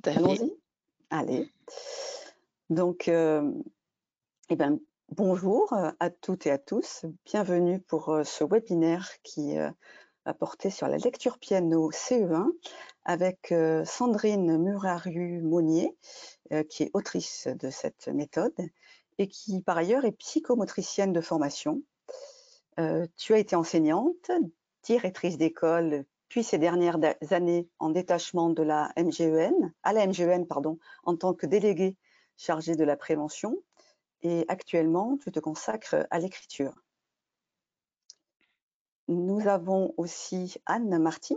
à fait. Allons-y. Allez. Donc, bonjour à toutes et à tous. Bienvenue pour ce webinaire qui va porter sur la lecture piano CE1 avec Sandrine Murariu-Monnier, qui est autrice de cette méthode et qui, par ailleurs, est psychomotricienne de formation. Tu as été enseignante, directrice d'école, puis ces dernières années en détachement de la MGEN, à la MGEN, en tant que déléguée chargée de la prévention. Et actuellement, tu te consacres à l'écriture. Nous avons aussi Anne Marty,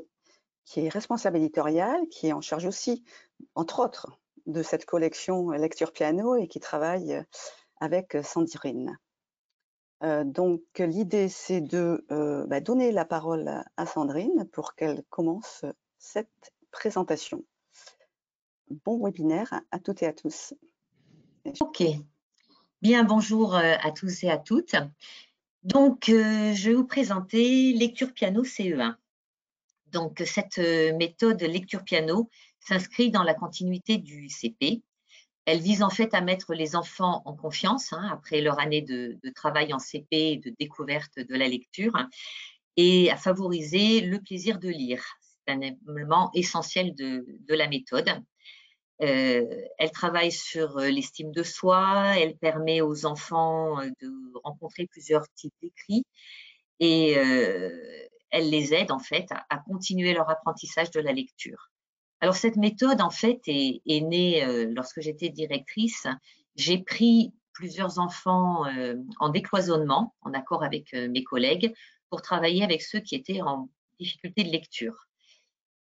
qui est responsable éditoriale, qui est en charge aussi, entre autres, de cette collection lecture piano et qui travaille avec Sandrine. Donc, l'idée, c'est de donner la parole à Sandrine pour qu'elle commence cette présentation. Bon webinaire à toutes et à tous. Ok. Bien, bonjour à tous et à toutes. Donc, je vais vous présenter lecture piano CE1. Donc, cette méthode lecture piano s'inscrit dans la continuité du CP. Elle vise en fait à mettre les enfants en confiance après leur année de travail en CP et de découverte de la lecture et à favoriser le plaisir de lire. C'est un élément essentiel de la méthode. Elle travaille sur l'estime de soi, elle permet aux enfants de rencontrer plusieurs types d'écrits et elle les aide en fait à continuer leur apprentissage de la lecture. Alors cette méthode en fait est née lorsque j'étais directrice. J'ai pris plusieurs enfants en décloisonnement, en accord avec mes collègues, pour travailler avec ceux qui étaient en difficulté de lecture.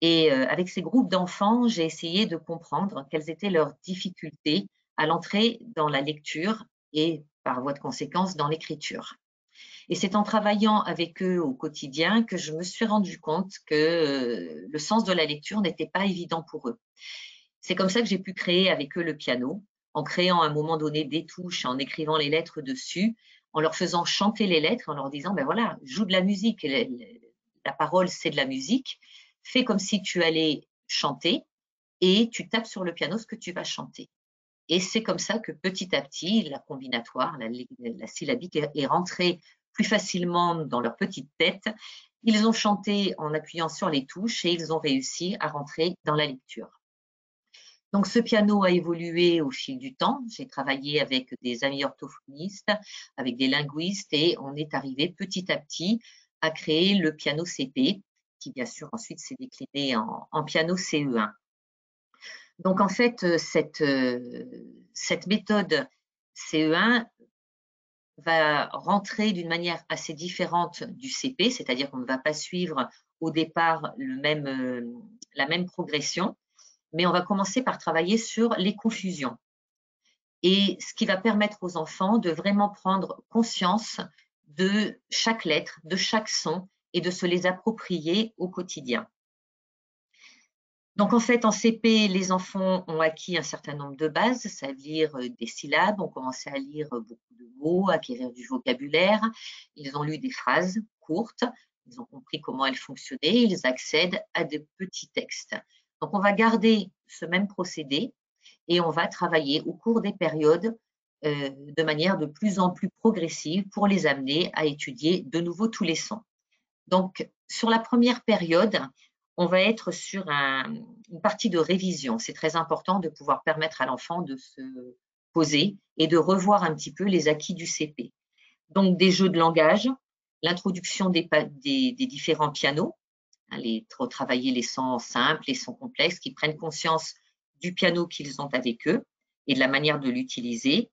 Et avec ces groupes d'enfants, j'ai essayé de comprendre quelles étaient leurs difficultés à l'entrée dans la lecture et par voie de conséquence dans l'écriture. Et c'est en travaillant avec eux au quotidien que je me suis rendu compte que le sens de la lecture n'était pas évident pour eux. C'est comme ça que j'ai pu créer avec eux le piano, en créant à un moment donné des touches, en écrivant les lettres dessus, en leur faisant chanter les lettres, en leur disant, ben voilà, joue de la musique, la parole c'est de la musique, fais comme si tu allais chanter et tu tapes sur le piano ce que tu vas chanter. Et c'est comme ça que petit à petit, la combinatoire, la syllabique est rentrée plus facilement dans leur petite tête. Ils ont chanté en appuyant sur les touches et ils ont réussi à rentrer dans la lecture. Donc ce piano a évolué au fil du temps. J'ai travaillé avec des amis orthophonistes, avec des linguistes et on est arrivé petit à petit à créer le piano CP, qui bien sûr ensuite s'est décliné en piano CE1. Donc en fait, cette méthode CE1 va rentrer d'une manière assez différente du CP, c'est-à-dire qu'on ne va pas suivre au départ la même progression, mais on va commencer par travailler sur les confusions. Et ce qui va permettre aux enfants de vraiment prendre conscience de chaque lettre, de chaque son et de se les approprier au quotidien. Donc en fait, en CP, les enfants ont acquis un certain nombre de bases, c'est-à-dire des syllabes, ont commencé à lire beaucoup de mots, à acquérir du vocabulaire, ils ont lu des phrases courtes, ils ont compris comment elles fonctionnaient, ils accèdent à de petits textes. Donc on va garder ce même procédé et on va travailler au cours des périodes de manière de plus en plus progressive pour les amener à étudier de nouveau tous les sons. Donc sur la première période, on va être sur une partie de révision. C'est très important de pouvoir permettre à l'enfant de se poser et de revoir un petit peu les acquis du CP. Donc, des jeux de langage, l'introduction des différents pianos, retravailler les sons simples, les sons complexes, qui prennent conscience du piano qu'ils ont avec eux et de la manière de l'utiliser.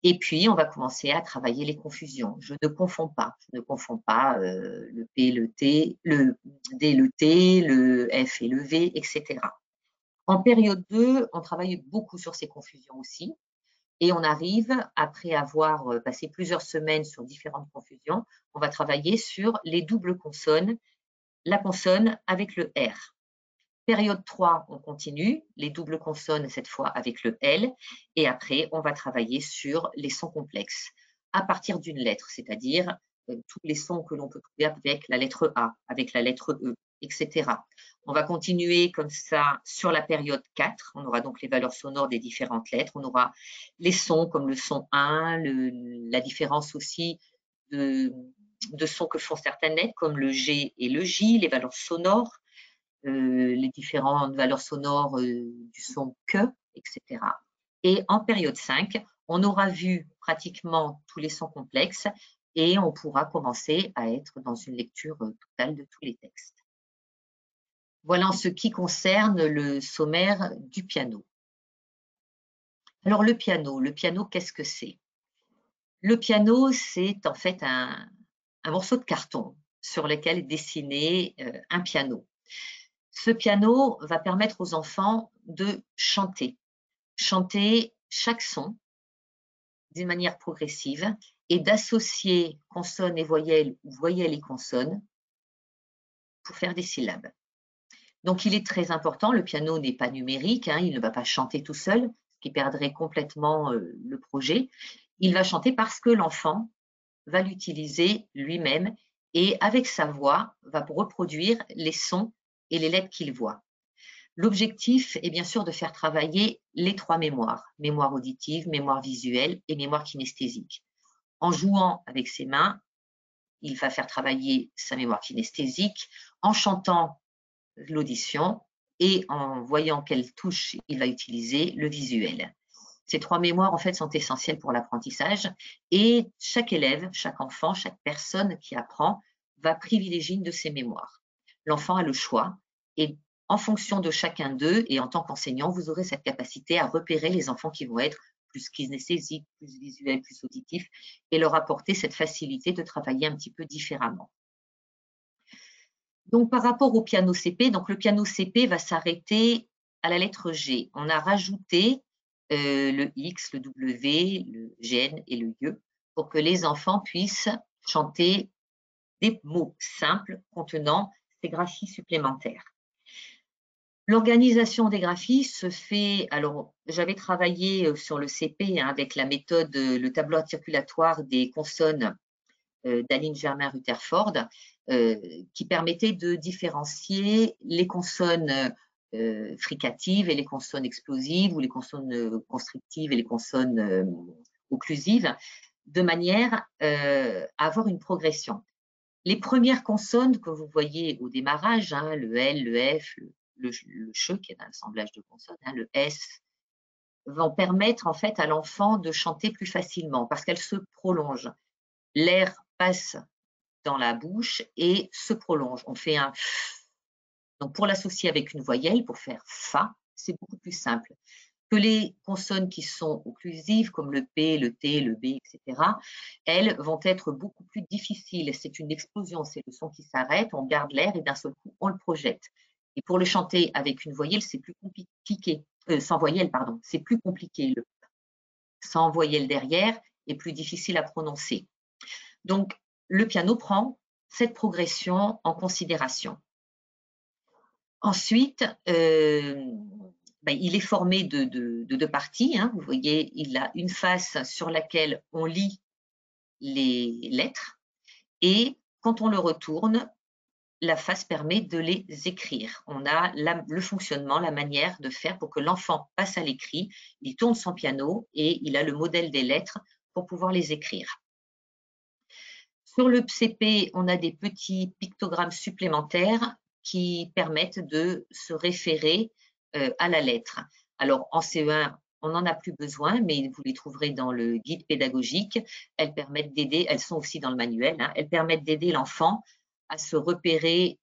Et puis, on va commencer à travailler les confusions. Je ne confonds pas le P, le T, le D, le T, le F et le V, etc. En période 2, on travaille beaucoup sur ces confusions aussi. Et on arrive, après avoir passé plusieurs semaines sur différentes confusions, on va travailler sur les doubles consonnes, la consonne avec le R. Période 3, on continue, les doubles consonnes cette fois avec le L, et après, on va travailler sur les sons complexes à partir d'une lettre, c'est-à-dire tous les sons que l'on peut trouver avec la lettre A, avec la lettre E, etc. On va continuer comme ça sur la période 4. On aura donc les valeurs sonores des différentes lettres. On aura les sons comme le son 1, la différence aussi de sons que font certaines lettres comme le G et le J, les valeurs sonores, les différentes valeurs sonores du son que, etc. Et en période 5, on aura vu pratiquement tous les sons complexes et on pourra commencer à être dans une lecture totale de tous les textes. Voilà en ce qui concerne le sommaire du piano. Alors le piano, qu'est-ce que c'est? Le piano, c'est en fait un morceau de carton sur lequel est dessiné un piano. Ce piano va permettre aux enfants de chanter chaque son d'une manière progressive et d'associer consonnes et voyelles ou voyelles et consonnes pour faire des syllabes. Donc, il est très important, le piano n'est pas numérique, il ne va pas chanter tout seul, ce qui perdrait complètement le projet. Il va chanter parce que l'enfant va l'utiliser lui-même et avec sa voix va reproduire les sons et les lettres qu'il voit. L'objectif est bien sûr de faire travailler les 3 mémoires, mémoire auditive, mémoire visuelle et mémoire kinesthésique. En jouant avec ses mains, il va faire travailler sa mémoire kinesthésique, en chantant l'audition et en voyant quelle touche il va utiliser le visuel. Ces 3 mémoires en fait sont essentielles pour l'apprentissage et chaque élève, chaque enfant, chaque personne qui apprend va privilégier une de ces mémoires. L'enfant a le choix et en fonction de chacun d'eux et en tant qu'enseignant, vous aurez cette capacité à repérer les enfants qui vont être plus kinesthésiques, plus visuels, plus auditifs et leur apporter cette facilité de travailler un petit peu différemment. Donc, par rapport au piano CP, donc le piano CP va s'arrêter à la lettre G. On a rajouté le X, le W, le GN et le YE pour que les enfants puissent chanter des mots simples contenant ces graphies supplémentaires. L'organisation des graphies se fait, alors j'avais travaillé sur le CP avec la méthode, le tableau articulatoire des consonnes d'Aline Germain-Rutherford, qui permettait de différencier les consonnes fricatives et les consonnes explosives ou les consonnes constrictives et les consonnes occlusives, de manière à avoir une progression. Les premières consonnes que vous voyez au démarrage, le L, le F, le CHE, qui est un assemblage de consonnes, le S, vont permettre en fait à l'enfant de chanter plus facilement parce qu'elles se prolongent. L'air passe dans la bouche et se prolonge. On fait un F. Donc, pour l'associer avec une voyelle, pour faire Fa, c'est beaucoup plus simple. Que les consonnes qui sont occlusives, comme le P, le T, le B, etc., elles vont être beaucoup plus difficiles. C'est une explosion, c'est le son qui s'arrête, on garde l'air et d'un seul coup, on le projette. Et pour le chanter avec une voyelle, c'est plus compliqué. Sans voyelle, pardon, c'est plus compliqué. Sans voyelle derrière est plus difficile à prononcer. Donc, le piano prend cette progression en considération. Ensuite, il est formé de 2 parties. Vous voyez, il a une face sur laquelle on lit les lettres et quand on le retourne, la face permet de les écrire. On a le fonctionnement, la manière de faire pour que l'enfant passe à l'écrit. Il tourne son piano et il a le modèle des lettres pour pouvoir les écrire. Sur le CP, on a des petits pictogrammes supplémentaires qui permettent de se référer à la lettre. Alors, en CE1, on n'en a plus besoin, mais vous les trouverez dans le guide pédagogique. Elles permettent d'aider, elles sont aussi dans le manuel, elles permettent d'aider l'enfant à se repérer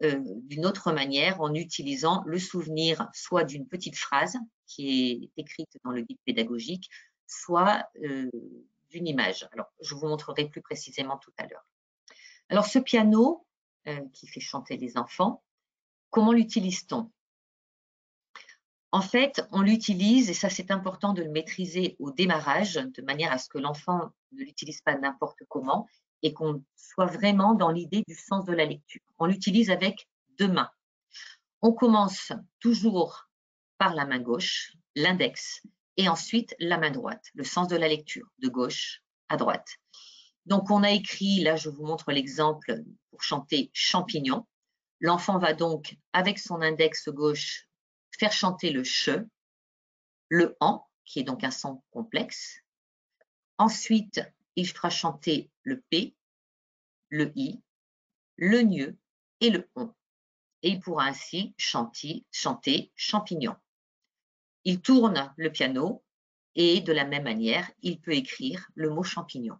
d'une autre manière en utilisant le souvenir soit d'une petite phrase qui est écrite dans le guide pédagogique, soit d'une image. Alors, je vous montrerai plus précisément tout à l'heure. Alors, ce piano qui fait chanter les enfants, comment l'utilise-t-on? En fait, on l'utilise, et ça c'est important de le maîtriser au démarrage, de manière à ce que l'enfant ne l'utilise pas n'importe comment et qu'on soit vraiment dans l'idée du sens de la lecture. On l'utilise avec 2 mains. On commence toujours par la main gauche, l'index, et ensuite la main droite, le sens de la lecture, de gauche à droite. Donc on a écrit, là je vous montre l'exemple pour chanter champignon. L'enfant va donc, avec son index gauche, faire chanter le che, le an, qui est donc un son complexe. Ensuite, il fera chanter le p, le i, le gneu et le on. Et il pourra ainsi chanter champignon. Il tourne le piano et de la même manière, il peut écrire le mot champignon.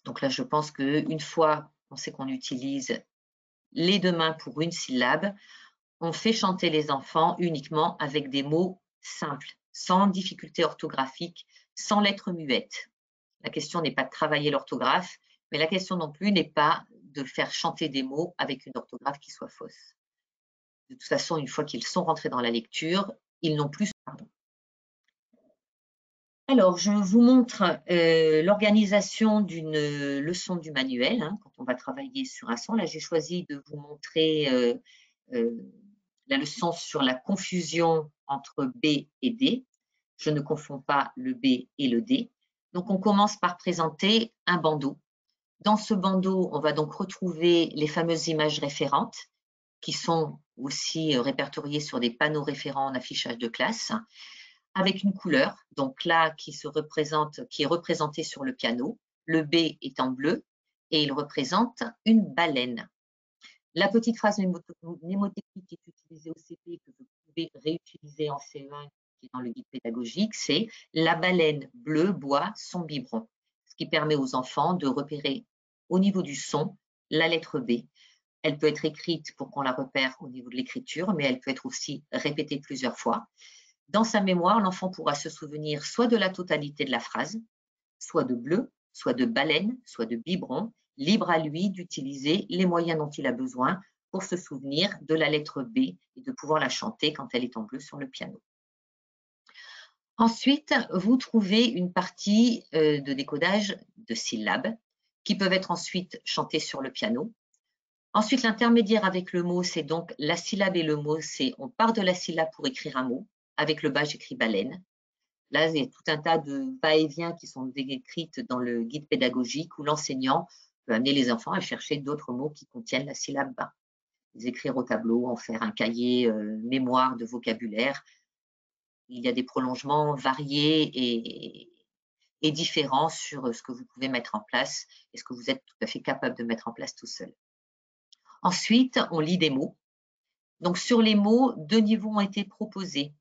Donc là, je pense qu'une fois qu'on sait qu'on utilise les deux mains pour une syllabe, on fait chanter les enfants uniquement avec des mots simples, sans difficulté orthographique, sans lettres muettes. La question n'est pas de travailler l'orthographe, mais la question non plus n'est pas de faire chanter des mots avec une orthographe qui soit fausse. De toute façon, une fois qu'ils sont rentrés dans la lecture, ils n'ont plus... Alors, je vous montre l'organisation d'une leçon du manuel, hein, quand on va travailler sur un son. Là, j'ai choisi de vous montrer la leçon sur la confusion entre B et D. Je ne confonds pas le B et le D. Donc, on commence par présenter un bandeau. Dans ce bandeau, on va donc retrouver les fameuses images référentes qui sont aussi répertoriées sur des panneaux référents en affichage de classe, avec une couleur, donc là qui est représentée sur le piano. Le B est en bleu et il représente une baleine. La petite phrase mnémotechnique qui est utilisée au CP, que vous pouvez réutiliser en CE1 qui est dans le guide pédagogique, c'est « La baleine bleue boit son biberon », ce qui permet aux enfants de repérer au niveau du son la lettre B. Elle peut être écrite pour qu'on la repère au niveau de l'écriture, mais elle peut être aussi répétée plusieurs fois. Dans sa mémoire, l'enfant pourra se souvenir soit de la totalité de la phrase, soit de bleu, soit de baleine, soit de biberon, libre à lui d'utiliser les moyens dont il a besoin pour se souvenir de la lettre B et de pouvoir la chanter quand elle est en bleu sur le piano. Ensuite, vous trouvez une partie de décodage de syllabes qui peuvent être ensuite chantées sur le piano. Ensuite, l'intermédiaire avec le mot, c'est donc la syllabe et le mot, c'est on part de la syllabe pour écrire un mot. Avec le bas, j'écris baleine. Là, il y a tout un tas de va-et-vient qui sont décrites dans le guide pédagogique où l'enseignant peut amener les enfants à chercher d'autres mots qui contiennent la syllabe bas. Les écrire au tableau, en faire un cahier mémoire de vocabulaire. Il y a des prolongements variés et différents sur ce que vous pouvez mettre en place et ce que vous êtes tout à fait capable de mettre en place tout seul. Ensuite, on lit des mots. Donc, sur les mots, 2 niveaux ont été proposés,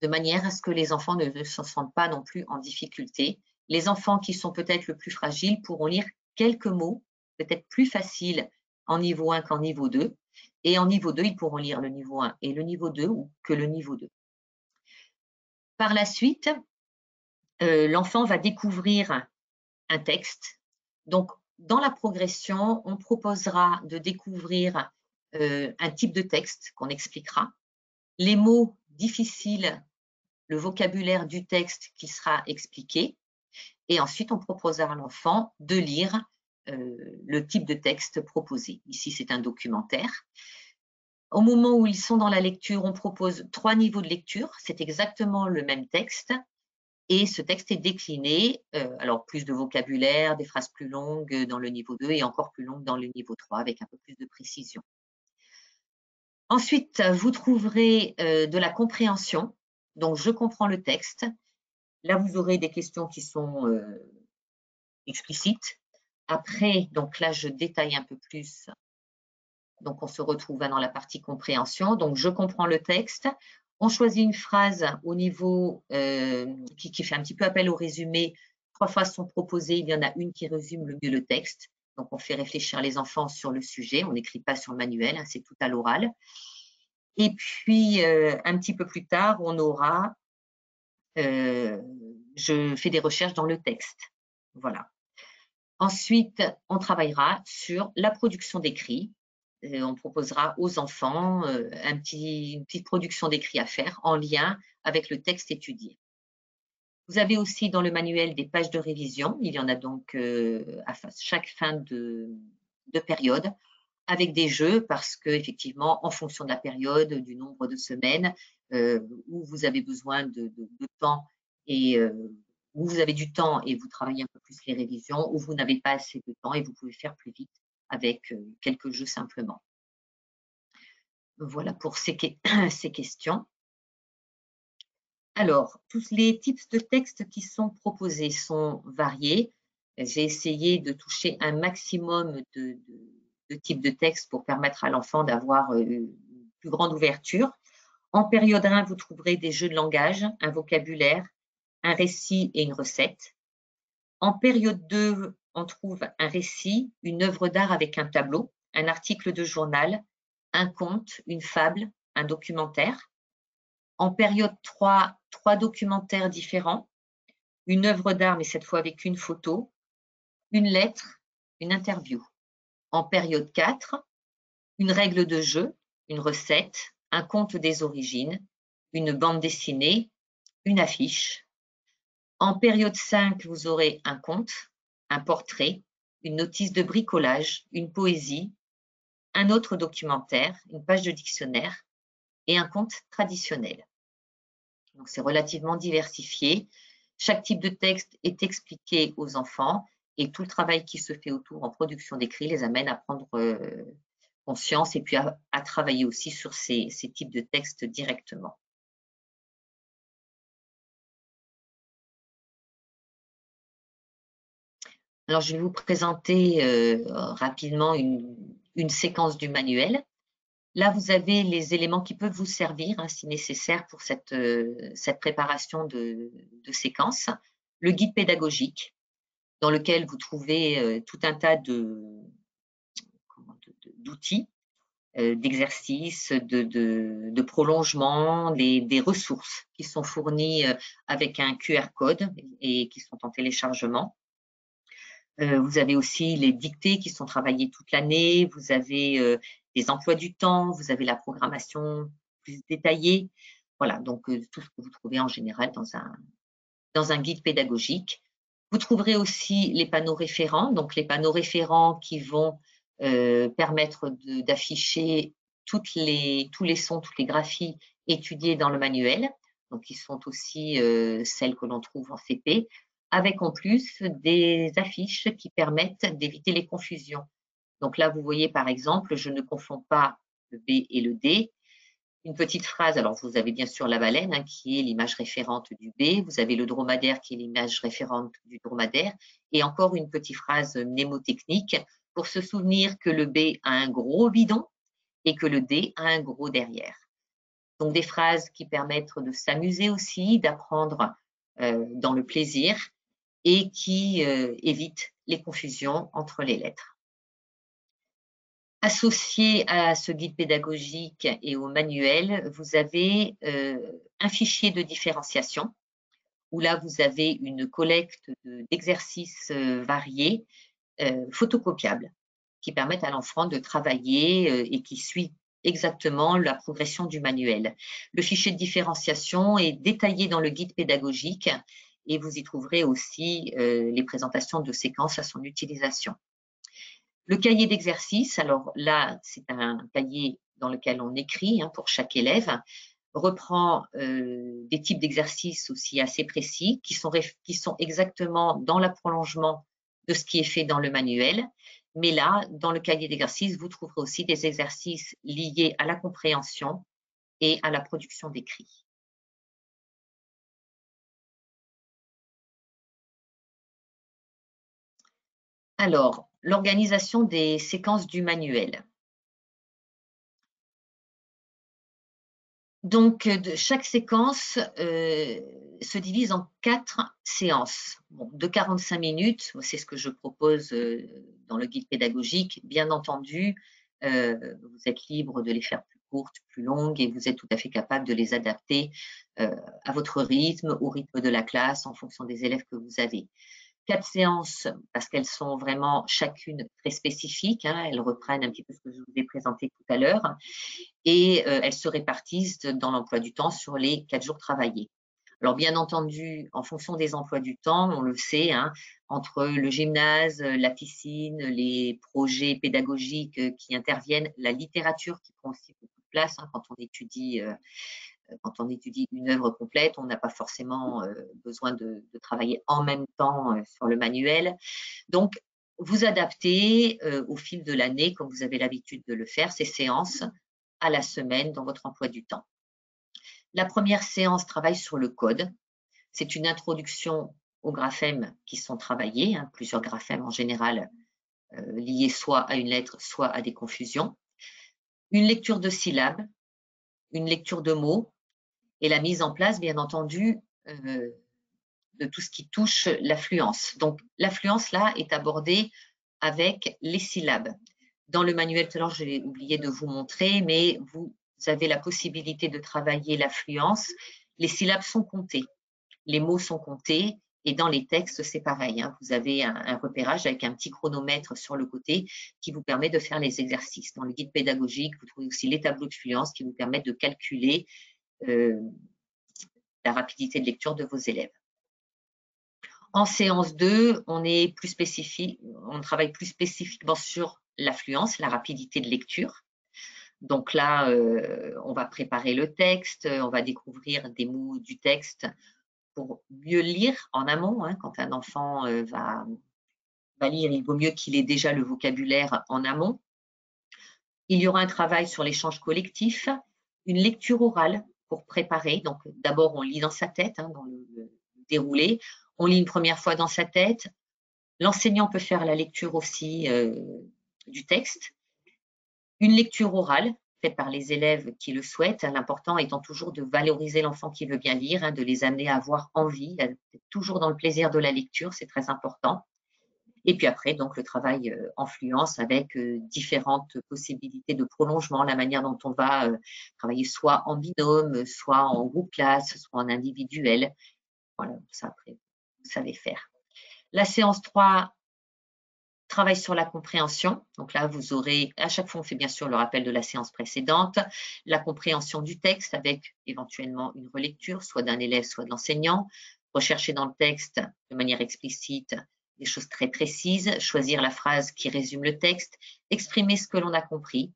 de manière à ce que les enfants ne se sentent pas non plus en difficulté. Les enfants qui sont peut-être le plus fragiles pourront lire quelques mots, peut-être plus faciles en niveau 1 qu'en niveau 2. Et en niveau 2, ils pourront lire le niveau 1 et le niveau 2 ou que le niveau 2. Par la suite, l'enfant va découvrir un texte. Donc, dans la progression, on proposera de découvrir un type de texte qu'on expliquera, les mots difficiles, le vocabulaire du texte qui sera expliqué, et ensuite on proposera à l'enfant de lire le type de texte proposé. Ici, c'est un documentaire. Au moment où ils sont dans la lecture, on propose 3 niveaux de lecture. C'est exactement le même texte. Et ce texte est décliné, alors plus de vocabulaire, des phrases plus longues dans le niveau 2 et encore plus longues dans le niveau 3 avec un peu plus de précision. Ensuite, vous trouverez de la compréhension. Donc, je comprends le texte. Là, vous aurez des questions qui sont explicites. Après, donc là, je détaille un peu plus. Donc, on se retrouve dans la partie compréhension. Donc, je comprends le texte. On choisit une phrase au niveau qui fait un petit peu appel au résumé. 3 phrases sont proposées, il y en a une qui résume le mieux le texte. Donc, on fait réfléchir les enfants sur le sujet. On n'écrit pas sur le manuel, hein, c'est tout à l'oral. Et puis, un petit peu plus tard, on aura, je fais des recherches dans le texte. Voilà. Ensuite, on travaillera sur la production d'écrits. On proposera aux enfants une petite production d'écrits à faire en lien avec le texte étudié. Vous avez aussi dans le manuel des pages de révision. Il y en a donc à chaque fin de période avec des jeux parce qu'effectivement, en fonction de la période, du nombre de semaines où vous avez besoin de temps et vous avez du temps et vous travaillez un peu plus les révisions, ou vous n'avez pas assez de temps et vous pouvez faire plus vite avec quelques jeux simplement. Voilà pour ces questions. Alors, tous les types de textes qui sont proposés sont variés. J'ai essayé de toucher un maximum de types de textes pour permettre à l'enfant d'avoir une plus grande ouverture. En période 1, vous trouverez des jeux de langage, un vocabulaire, un récit et une recette. En période 2, on trouve un récit, une œuvre d'art avec un tableau, un article de journal, un conte, une fable, un documentaire. En période 3, 3 documentaires différents, une œuvre d'art, mais cette fois avec une photo, une lettre, une interview. En période 4, une règle de jeu, une recette, un conte des origines, une bande dessinée, une affiche. En période 5, vous aurez un conte, un portrait, une notice de bricolage, une poésie, un autre documentaire, une page de dictionnaire et un conte traditionnel. Donc, c'est relativement diversifié. Chaque type de texte est expliqué aux enfants et tout le travail qui se fait autour en production d'écrit les amène à prendre conscience et puis à travailler aussi sur ces types de textes directement. Alors, je vais vous présenter rapidement une séquence du manuel. Là, vous avez les éléments qui peuvent vous servir, hein, si nécessaire, pour cette préparation de séquence. Le guide pédagogique, dans lequel vous trouvez tout un tas d'outils, d'exercices, de prolongements, des ressources qui sont fournies avec un QR code et qui sont en téléchargement. Vous avez aussi les dictées qui sont travaillées toute l'année, vous avez des emplois du temps, vous avez la programmation plus détaillée. Voilà, donc tout ce que vous trouvez en général dans un guide pédagogique. Vous trouverez aussi les panneaux référents, donc les panneaux référents qui vont permettre d'afficher tous les sons, toutes les graphies étudiées dans le manuel, donc qui sont aussi celles que l'on trouve en CP, avec en plus des affiches qui permettent d'éviter les confusions. Donc là, vous voyez par exemple, je ne confonds pas le B et le D. Une petite phrase, alors vous avez bien sûr la baleine, hein, qui est l'image référente du B, vous avez le dromadaire qui est l'image référente du dromadaire, et encore une petite phrase mnémotechnique pour se souvenir que le B a un gros bidon et que le D a un gros derrière. Donc des phrases qui permettent de s'amuser aussi, d'apprendre dans le plaisir et qui évitent les confusions entre les lettres. Associé à ce guide pédagogique et au manuel, vous avez un fichier de différenciation où là, vous avez une collecte d'exercices variés, photocopiables, qui permettent à l'enfant de travailler et qui suit exactement la progression du manuel. Le fichier de différenciation est détaillé dans le guide pédagogique et vous y trouverez aussi les présentations de séquences à son utilisation. Le cahier d'exercice, alors là, c'est un cahier dans lequel on écrit pour chaque élève, reprend des types d'exercices aussi assez précis qui sont exactement dans le prolongement de ce qui est fait dans le manuel. Mais là, dans le cahier d'exercice, vous trouverez aussi des exercices liés à la compréhension et à la production d'écrit. Alors, l'organisation des séquences du manuel. Donc, chaque séquence se divise en 4 séances de 45 minutes. C'est ce que je propose dans le guide pédagogique. Bien entendu, vous êtes libre de les faire plus courtes, plus longues, et vous êtes tout à fait capable de les adapter à votre rythme, au rythme de la classe, en fonction des élèves que vous avez. 4 séances parce qu'elles sont vraiment chacune très spécifiques. Elles reprennent un petit peu ce que je vous ai présenté tout à l'heure et elles se répartissent dans l'emploi du temps sur les 4 jours travaillés. Alors bien entendu, en fonction des emplois du temps, on le sait, entre le gymnase, la piscine, les projets pédagogiques qui interviennent, la littérature qui prend aussi beaucoup de place quand on étudie quand on étudie une œuvre complète, on n'a pas forcément besoin de travailler en même temps sur le manuel. Donc, vous adaptez au fil de l'année, comme vous avez l'habitude de le faire, ces séances à la semaine dans votre emploi du temps. La première séance travaille sur le code. C'est une introduction aux graphèmes qui sont travaillés, hein, plusieurs graphèmes en général liés soit à une lettre, soit à des confusions. Une lecture de syllabes, une lecture de mots et la mise en place, bien entendu, de tout ce qui touche l'affluence. Donc, l'affluence, là, est abordée avec les syllabes. Dans le manuel, tout à l'heure, j'ai oublié de vous montrer, mais vous avez la possibilité de travailler l'affluence. Les syllabes sont comptées, les mots sont comptés, et dans les textes, c'est pareil. Hein. Vous avez un repérage avec un petit chronomètre sur le côté qui vous permet de faire les exercices. Dans le guide pédagogique, vous trouvez aussi les tableaux de fluence qui vous permettent de calculer la rapidité de lecture de vos élèves. En séance 2, on est plus spécifique, on travaille plus spécifiquement sur l'affluence, la rapidité de lecture. Donc là, on va préparer le texte, on va découvrir des mots du texte pour mieux lire en amont. Hein, quand un enfant va lire, il vaut mieux qu'il ait déjà le vocabulaire en amont. Il y aura un travail sur l'échange collectif, une lecture orale pour préparer. Donc d'abord, on lit dans sa tête, hein, dans le déroulé. On lit une première fois dans sa tête. L'enseignant peut faire la lecture aussi du texte. Une lecture orale faite par les élèves qui le souhaitent, l'important étant toujours de valoriser l'enfant qui veut bien lire, hein, de les amener à avoir envie, à être toujours dans le plaisir de la lecture, c'est très important. Et puis après, donc le travail en fluence avec différentes possibilités de prolongement, la manière dont on va travailler soit en binôme, soit en groupe classe, soit en individuel. Voilà, ça après, vous savez faire. La séance 3 travaille sur la compréhension. Donc là, vous aurez, à chaque fois, on fait bien sûr le rappel de la séance précédente, la compréhension du texte avec éventuellement une relecture, soit d'un élève, soit de l'enseignant. Rechercher dans le texte de manière explicite des choses très précises, choisir la phrase qui résume le texte, exprimer ce que l'on a compris,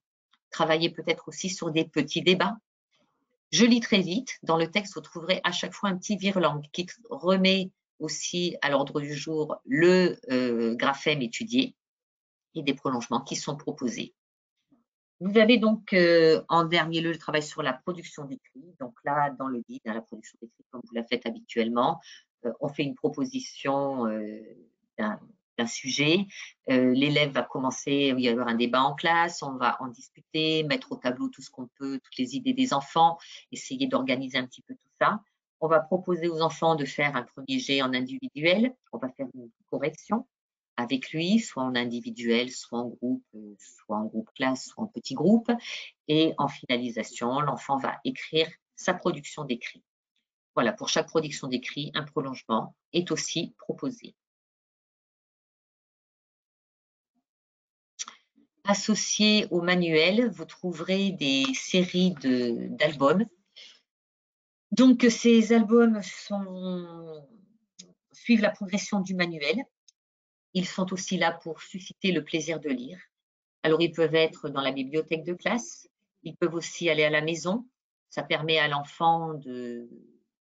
travailler peut-être aussi sur des petits débats. Je lis très vite. Dans le texte, vous trouverez à chaque fois un petit virlangue qui remet aussi à l'ordre du jour le graphème étudié et des prolongements qui sont proposés. Vous avez donc en dernier lieu le travail sur la production d'écrit. Donc là, dans le guide, la production d'écrit, comme vous la faites habituellement, on fait une proposition d'un sujet. L'élève va commencer, il y avoir un débat en classe, on va en discuter, mettre au tableau tout ce qu'on peut, toutes les idées des enfants, essayer d'organiser un petit peu tout ça. On va proposer aux enfants de faire un premier jet en individuel. On va faire une correction avec lui, soit en individuel, soit en groupe classe, soit en petit groupe. Et en finalisation, l'enfant va écrire sa production d'écrit. Voilà, pour chaque production d'écrit, un prolongement est aussi proposé. Associé au manuel, vous trouverez des séries d'albums. Donc, ces albums suivent la progression du manuel. Ils sont aussi là pour susciter le plaisir de lire. Alors, ils peuvent être dans la bibliothèque de classe, ils peuvent aussi aller à la maison. Ça permet à l'enfant de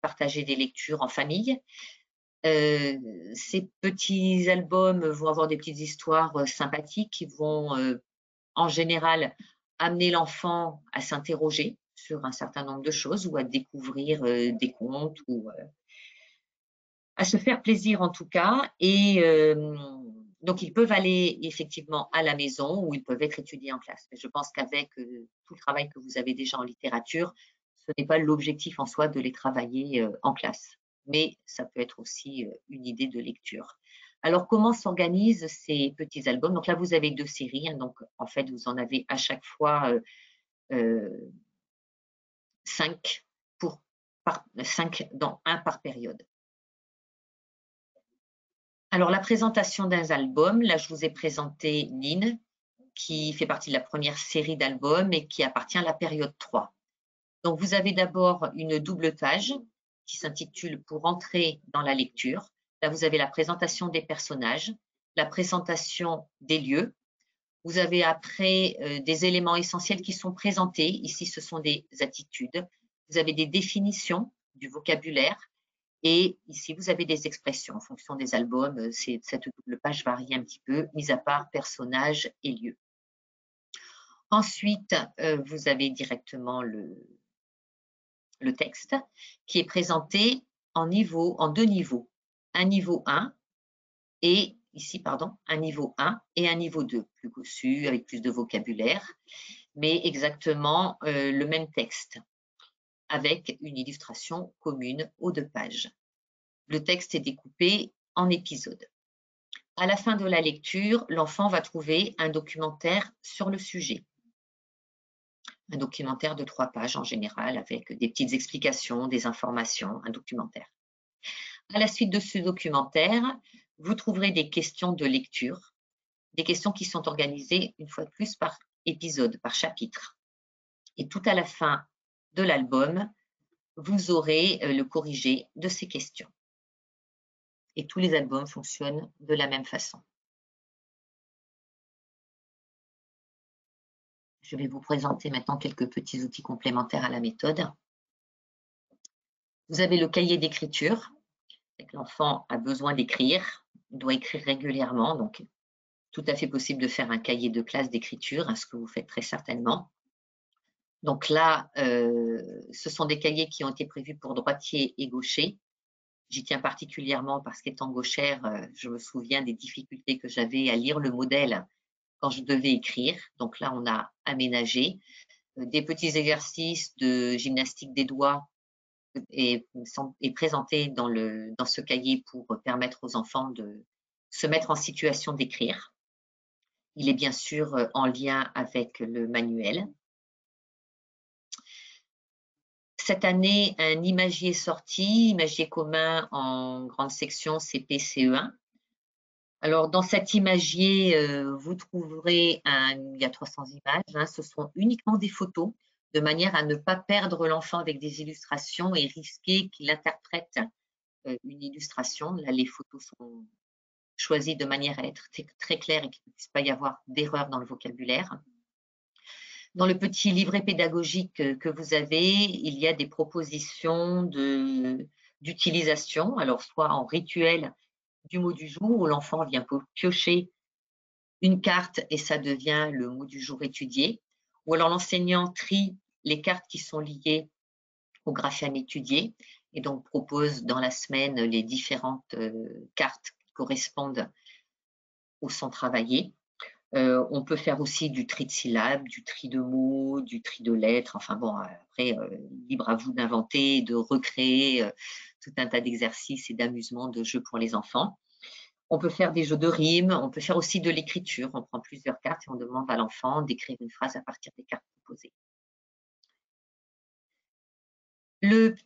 partager des lectures en famille. Ces petits albums vont avoir des petites histoires sympathiques qui vont, en général, amener l'enfant à s'interroger sur un certain nombre de choses ou à découvrir des contes ou à se faire plaisir en tout cas. Et donc, ils peuvent aller effectivement à la maison ou ils peuvent être étudiés en classe. Mais je pense qu'avec tout le travail que vous avez déjà en littérature, ce n'est pas l'objectif en soi de les travailler en classe. Mais ça peut être aussi une idée de lecture. Alors, comment s'organisent ces petits albums? Donc là, vous avez 2 séries. Hein, donc, en fait, vous en avez à chaque fois 5 dans un par période. Alors, la présentation d'un album, là, je vous ai présenté Nine, qui fait partie de la première série d'albums et qui appartient à la période 3. Donc, vous avez d'abord une double page qui s'intitule « Pour entrer dans la lecture ». Là, vous avez la présentation des personnages, la présentation des lieux. Vous avez après des éléments essentiels qui sont présentés. Ici, ce sont des attitudes, Vous avez des définitions du vocabulaire et ici, vous avez des expressions. En fonction des albums, cette double page varie un petit peu, mis à part personnages et lieux. Ensuite, vous avez directement le texte qui est présenté en deux niveaux. Un niveau 1 et ici, pardon, un niveau 1 et un niveau 2, plus cossu, avec plus de vocabulaire, mais exactement le même texte, avec une illustration commune aux 2 pages. Le texte est découpé en épisodes. À la fin de la lecture, l'enfant va trouver un documentaire sur le sujet. Un documentaire de 3 pages en général, avec des petites explications, des informations, un documentaire. À la suite de ce documentaire, vous trouverez des questions de lecture, des questions qui sont organisées une fois de plus par épisode, par chapitre. Et tout à la fin de l'album, vous aurez le corrigé de ces questions. Et tous les albums fonctionnent de la même façon. Je vais vous présenter maintenant quelques petits outils complémentaires à la méthode. Vous avez le cahier d'écriture. L'enfant a besoin d'écrire, il doit écrire régulièrement, donc tout à fait possible de faire un cahier de classe d'écriture, ce que vous faites très certainement. Donc là, ce sont des cahiers qui ont été prévus pour droitier et gaucher. J'y tiens particulièrement parce qu'étant gauchère, je me souviens des difficultés que j'avais à lire le modèle quand je devais écrire. Donc là, on a aménagé des petits exercices de gymnastique des doigts et présentés dans ce cahier pour permettre aux enfants de se mettre en situation d'écrire. Il est bien sûr en lien avec le manuel. Cette année, un imagier est sorti, imagier commun en grande section CP, CE1. Alors, dans cet imagier, vous trouverez, il y a 300 images, ce sont uniquement des photos, de manière à ne pas perdre l'enfant avec des illustrations et risquer qu'il interprète une illustration. Là, les photos sont choisies de manière à être très claires et qu'il ne puisse pas y avoir d'erreur dans le vocabulaire. Dans le petit livret pédagogique que vous avez, il y a des propositions d'utilisation, alors soit en rituel du mot du jour, où l'enfant vient piocher une carte et ça devient le mot du jour étudié, ou alors l'enseignant trie les cartes qui sont liées au graphème étudié et donc propose dans la semaine les différentes cartes qui correspondent au son travaillé. On peut faire aussi du tri de syllabes, du tri de mots, du tri de lettres. Enfin bon, après, libre à vous d'inventer, de recréer tout un tas d'exercices et d'amusements, de jeux pour les enfants. On peut faire des jeux de rimes, on peut faire aussi de l'écriture. On prend plusieurs cartes et on demande à l'enfant d'écrire une phrase à partir des cartes proposées.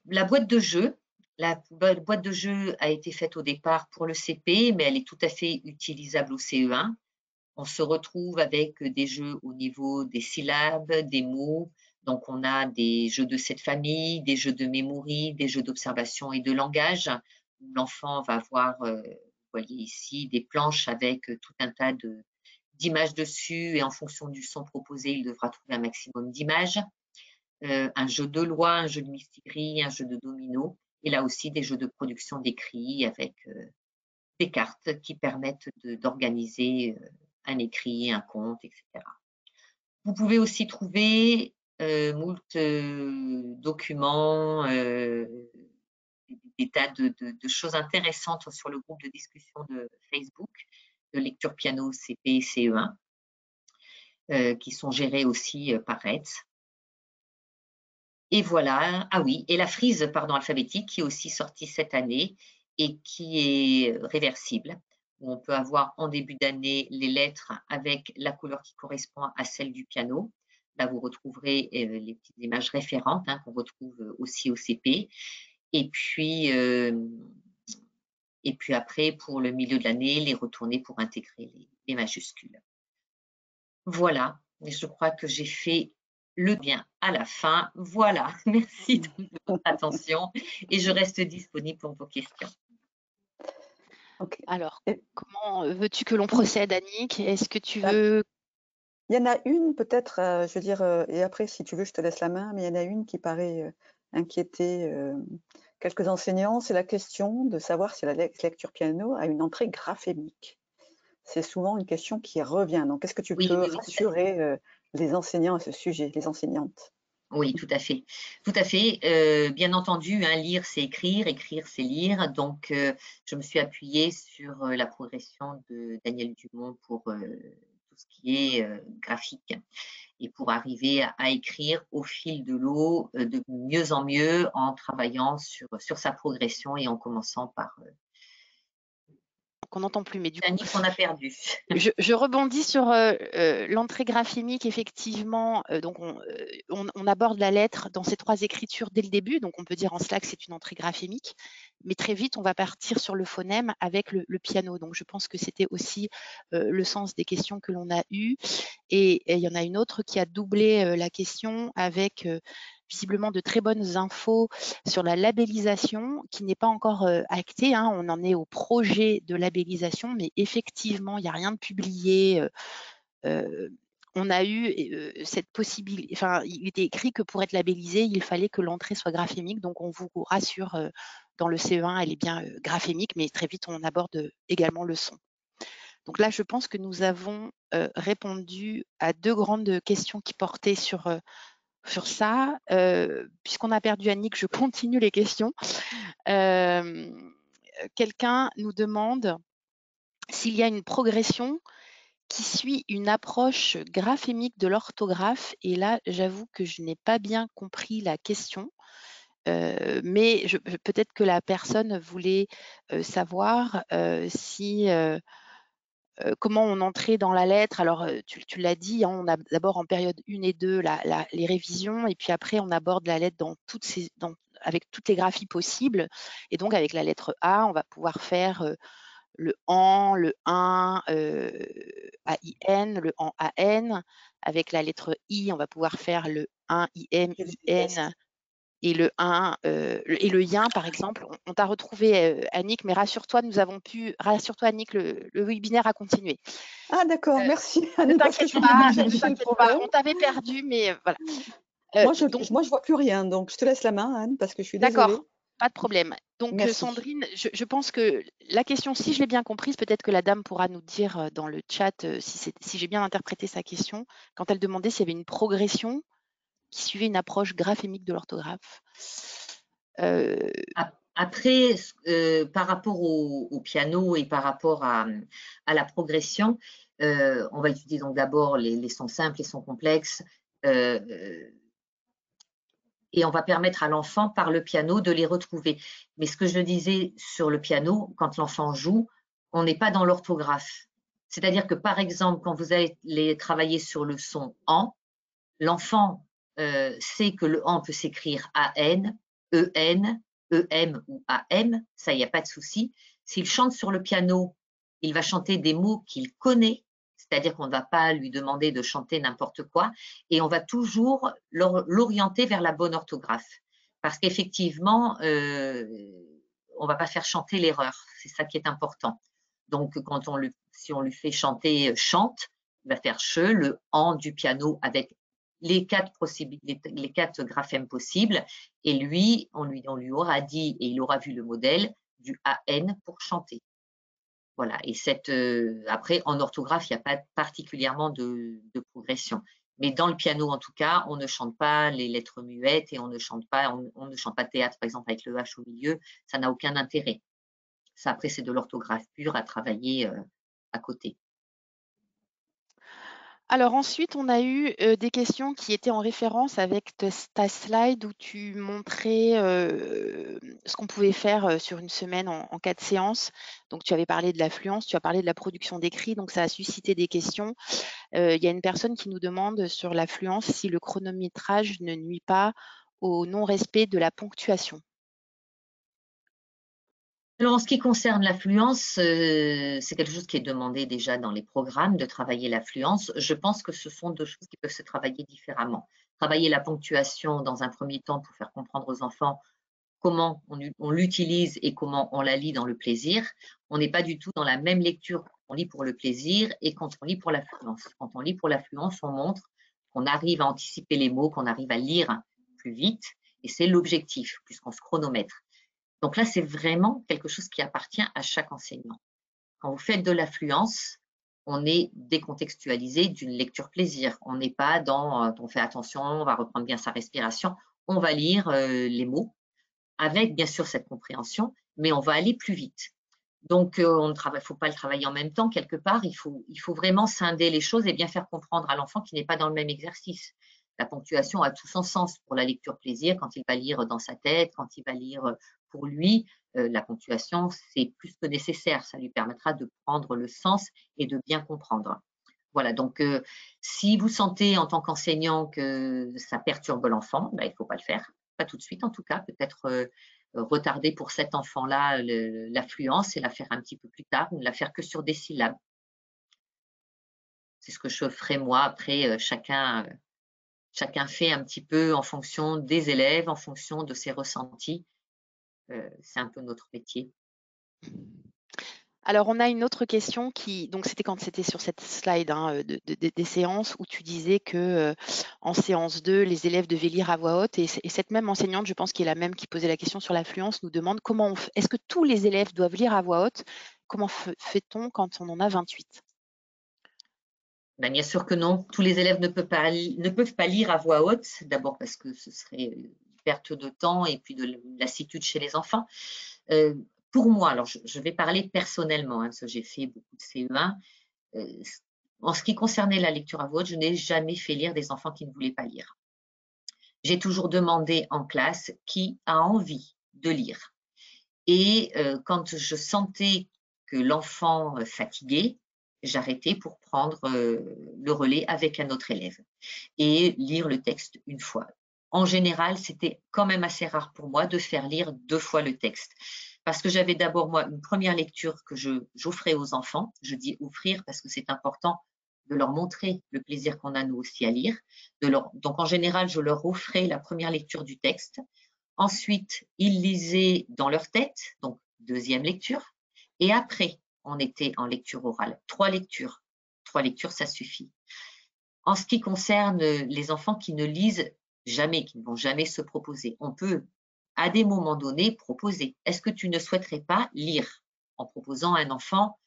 La boîte de jeu. La boîte de jeu a été faite au départ pour le CP, mais elle est tout à fait utilisable au CE1. On se retrouve avec des jeux au niveau des syllabes, des mots. Donc, on a des jeux de cette famille, des jeux de mémoire, des jeux d'observation et de langage. L'enfant va voir, vous voyez ici, des planches avec tout un tas d'images dessus et en fonction du son proposé, il devra trouver un maximum d'images. Un jeu de loi, un jeu de mistigris, un jeu de domino. Et là aussi, des jeux de production d'écrit avec des cartes qui permettent d'organiser un écrit, un conte, etc. Vous pouvez aussi trouver moult documents, des tas de choses intéressantes sur le groupe de discussion de Facebook, de lecture piano CP et CE1, qui sont gérés aussi par Reds. Et voilà, ah oui, et la frise alphabétique qui est aussi sortie cette année et qui est réversible, où on peut avoir en début d'année les lettres avec la couleur qui correspond à celle du piano. Là, vous retrouverez les petites images référentes qu'on retrouve aussi au CP. Et puis après, pour le milieu de l'année, les retourner pour intégrer les majuscules. Voilà, et je crois que j'ai fait le bien à la fin. Voilà, merci de votre attention et je reste disponible pour vos questions. Okay. Alors, comment veux-tu que l'on procède, Annick? Est-ce que tu veux... Il y en a une peut-être, je veux dire, et après si tu veux je te laisse la main, mais il y en a une qui paraît inquiéter quelques enseignants, c'est la question de savoir si la lecture piano a une entrée graphémique. C'est souvent une question qui revient. Donc, est-ce que tu peux rassurer les enseignants à ce sujet, les enseignantes? Oui, tout à fait. Tout à fait. Bien entendu, hein, lire, c'est écrire, écrire, c'est lire. Donc, je me suis appuyée sur la progression de Daniel Dumont pour tout ce qui est graphique et pour arriver à écrire au fil de l'eau de mieux en mieux en travaillant sur sa progression et en commençant par qu'on n'entend plus, mais du coup, Annick qu'on a perdu. je rebondis sur l'entrée graphémique, effectivement. Donc, on aborde la lettre dans ces 3 écritures dès le début, donc on peut dire en cela que c'est une entrée graphémique, mais très vite, on va partir sur le phonème avec le piano. Donc, je pense que c'était aussi le sens des questions que l'on a eues. Et il y en a une autre qui a doublé la question avec visiblement de très bonnes infos sur la labellisation qui n'est pas encore actée, hein. On en est au projet de labellisation, mais effectivement, il n'y a rien de publié. On a eu cette possibilité, enfin, il était écrit que pour être labellisé, il fallait que l'entrée soit graphémique. Donc, on vous rassure, dans le CE1, elle est bien graphémique, mais très vite, on aborde également le son. Donc là, je pense que nous avons répondu à 2 grandes questions qui portaient sur ça. Puisqu'on a perdu Annick, je continue les questions. Quelqu'un nous demande s'il y a une progression qui suit une approche graphémique de l'orthographe. Et là, j'avoue que je n'ai pas bien compris la question. Mais peut-être que la personne voulait savoir si comment on entrait dans la lettre. Alors, tu l'as dit, hein, on a d'abord en période 1 et 2 les révisions, et puis après on aborde la lettre avec toutes les graphies possibles. Et donc avec la lettre A, on va pouvoir faire le AN, le 1, AIN, le AN, AN. Avec la lettre I, on va pouvoir faire le 1, IM, IN. Et le 1 et le yin, par exemple, on t'a retrouvé, Annick, mais rassure-toi, Annick, le webinaire a continué. Ah d'accord, merci Ne Annick, parce que t'inquiète pas, on t'avait perdu, mais voilà. Moi, je ne vois plus rien, donc je te laisse la main, Anne, parce que je suis désolée. D'accord, pas de problème. Donc, Merci. Sandrine, je pense que la question, si je l'ai bien comprise, peut-être que la dame pourra nous dire dans le chat si j'ai bien interprété sa question, quand elle demandait s'il y avait une progression qui suivait une approche graphémique de l'orthographe. Après, par rapport au piano et par rapport à la progression, on va étudier donc d'abord les sons simples, les sons complexes, et on va permettre à l'enfant par le piano de les retrouver. Mais ce que je disais sur le piano, quand l'enfant joue, on n'est pas dans l'orthographe. C'est-à-dire que par exemple, quand vous allez travailler sur le son AN, l'enfant sait que le AN peut s'écrire AN, EN, EM ou AM, ça, il n'y a pas de souci. S'il chante sur le piano, il va chanter des mots qu'il connaît, c'est-à-dire qu'on ne va pas lui demander de chanter n'importe quoi, et on va toujours l'orienter vers la bonne orthographe. Parce qu'effectivement, on ne va pas faire chanter l'erreur, c'est ça qui est important. Donc, si on lui fait chanter chante, il va faire che, le an du piano avec les 4 graphèmes possibles, et lui, on lui aura dit, et il aura vu le modèle du AN pour chanter. Voilà, et après, en orthographe, il n'y a pas particulièrement de progression. Mais dans le piano, en tout cas, on ne chante pas les lettres muettes et on ne chante pas théâtre, par exemple, avec le H au milieu, ça n'a aucun intérêt. Ça, après, c'est de l'orthographe pure à travailler à côté. Alors ensuite, on a eu des questions qui étaient en référence avec ta slide où tu montrais ce qu'on pouvait faire sur une semaine en 4 séances. Donc, tu avais parlé de l'affluence, tu as parlé de la production d'écrit, donc ça a suscité des questions. Il y a une personne qui nous demande sur l'affluence si le chronométrage ne nuit pas au non-respect de la ponctuation. Alors, en ce qui concerne l'affluence, c'est quelque chose qui est demandé déjà dans les programmes, de travailler l'affluence. Je pense que ce sont 2 choses qui peuvent se travailler différemment. Travailler la ponctuation dans un premier temps pour faire comprendre aux enfants comment on l'utilise et comment on la lit dans le plaisir. On n'est pas du tout dans la même lecture quand on lit pour le plaisir et quand on lit pour l'affluence. Quand on lit pour l'affluence, on montre qu'on arrive à anticiper les mots, qu'on arrive à lire plus vite Et c'est l'objectif, puisqu'on se chronomètre. Donc là, c'est vraiment quelque chose qui appartient à chaque enseignant. Quand vous faites de l'affluence, on est décontextualisé d'une lecture plaisir. On n'est pas dans on fait attention, on va reprendre bien sa respiration, on va lire les mots avec bien sûr cette compréhension, mais on va aller plus vite. Donc, on ne faut pas le travailler en même temps quelque part. Il faut vraiment scinder les choses et bien faire comprendre à l'enfant qu'il n'est pas dans le même exercice. La ponctuation a tout son sens pour la lecture plaisir, quand il va lire dans sa tête, quand il va lire pour lui. La ponctuation, c'est plus que nécessaire. Ça lui permettra de prendre le sens et de bien comprendre. Voilà, donc si vous sentez en tant qu'enseignant que ça perturbe l'enfant, ben, il ne faut pas le faire. Pas tout de suite en tout cas, peut-être retarder pour cet enfant-là l'affluence et la faire un petit peu plus tard, ou ne la faire que sur des syllabes. C'est ce que je ferai moi. Après, chacun fait un petit peu en fonction des élèves, en fonction de ses ressentis. C'est un peu notre métier. Alors, on a une autre question donc c'était quand c'était sur cette slide hein, des séances où tu disais que en séance 2, les élèves devaient lire à voix haute et cette même enseignante, je pense qui est la même qui posait la question sur l'affluence, nous demande est-ce que tous les élèves doivent lire à voix haute? Comment fait-on quand on en a 28? Ben, bien sûr que non. Tous les élèves ne peuvent pas lire à voix haute, d'abord parce que ce serait une perte de temps et puis de lassitude chez les enfants. Pour moi, alors je vais parler personnellement, hein, parce que j'ai fait beaucoup de CE1. En ce qui concernait la lecture à voix haute, je n'ai jamais fait lire des enfants qui ne voulaient pas lire. J'ai toujours demandé en classe qui a envie de lire. Et quand je sentais que l'enfant fatiguait, j'arrêtais pour prendre le relais avec un autre élève et lire le texte une fois. En général, c'était quand même assez rare pour moi de faire lire 2 fois le texte. Parce que j'avais d'abord, moi, une première lecture que j'offrais aux enfants. Je dis offrir parce que c'est important de leur montrer le plaisir qu'on a nous aussi à lire. Donc, en général, je leur offrais la première lecture du texte. Ensuite, ils lisaient dans leur tête, donc deuxième lecture. Et après, on était en lecture orale. 3 lectures. 3 lectures, ça suffit. En ce qui concerne les enfants qui ne lisent jamais, qui ne vont jamais se proposer, on peut à des moments donnés proposer. Est-ce que tu ne souhaiterais pas lire en proposant à un enfant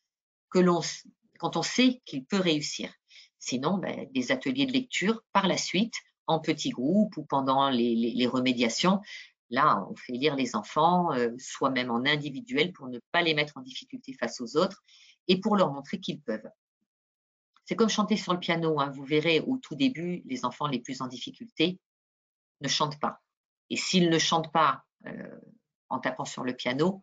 quand on sait qu'il peut réussir? Sinon, ben, des ateliers de lecture par la suite, en petits groupes ou pendant les remédiations. Là, on fait lire les enfants, soit même en individuel pour ne pas les mettre en difficulté face aux autres et pour leur montrer qu'ils peuvent. C'est comme chanter sur le piano, hein. Vous verrez au tout début, les enfants les plus en difficulté ne chantent pas. Et s'ils ne chantent pas en tapant sur le piano,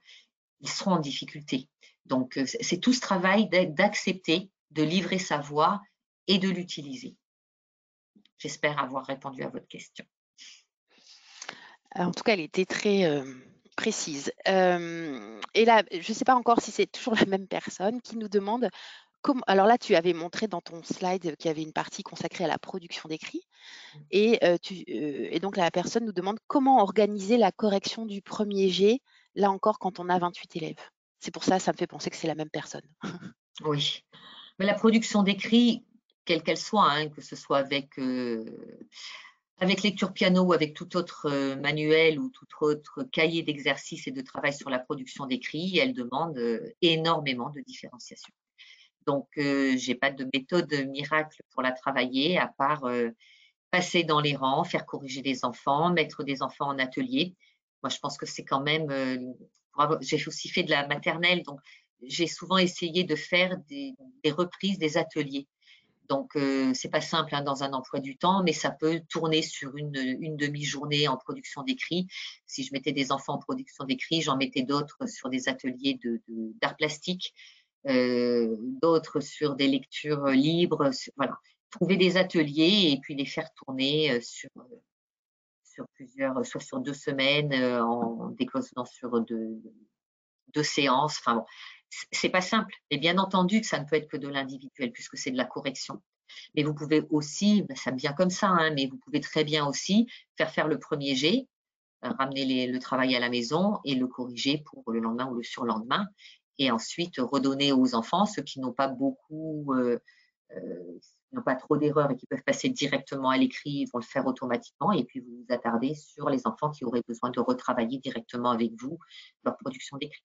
ils seront en difficulté. Donc, c'est tout ce travail d'accepter de livrer sa voix et de l'utiliser. J'espère avoir répondu à votre question. En tout cas, elle était très précise. Et là, je ne sais pas encore si c'est toujours la même personne qui nous demande alors là, tu avais montré dans ton slide qu'il y avait une partie consacrée à la production d'écrit. Et donc, la personne nous demande comment organiser la correction du premier jet, là encore, quand on a 28 élèves. C'est pour ça me fait penser que c'est la même personne. Oui. Mais la production d'écrit, quelle qu'elle soit, hein, que ce soit avec lecture piano ou avec tout autre manuel ou tout autre cahier d'exercice et de travail sur la production d'écrit, elle demande énormément de différenciation. Donc, je n'ai pas de méthode miracle pour la travailler, à part passer dans les rangs, faire corriger les enfants, mettre des enfants en atelier. Moi, je pense que c'est quand même… j'ai aussi fait de la maternelle, donc j'ai souvent essayé de faire des reprises des ateliers. Donc, c'est pas simple hein, dans un emploi du temps, mais ça peut tourner sur une demi-journée en production d'écrit. Si je mettais des enfants en production d'écrit, j'en mettais d'autres sur des ateliers d'art plastique. D'autres sur des lectures libres, voilà. Trouver des ateliers et puis les faire tourner sur plusieurs, soit sur 2 semaines, en décloisonnant sur 2 séances. Enfin bon, c'est pas simple. Et bien entendu que ça ne peut être que de l'individuel puisque c'est de la correction. Mais vous pouvez aussi, ça me vient comme ça, hein, mais vous pouvez très bien aussi faire le premier jet, ramener le travail à la maison et le corriger pour le lendemain ou le surlendemain. Et ensuite redonner aux enfants, ceux qui n'ont pas beaucoup n'ont pas trop d'erreurs et qui peuvent passer directement à l'écrit, ils vont le faire automatiquement. Et puis, vous vous attardez sur les enfants qui auraient besoin de retravailler directement avec vous leur production d'écrit.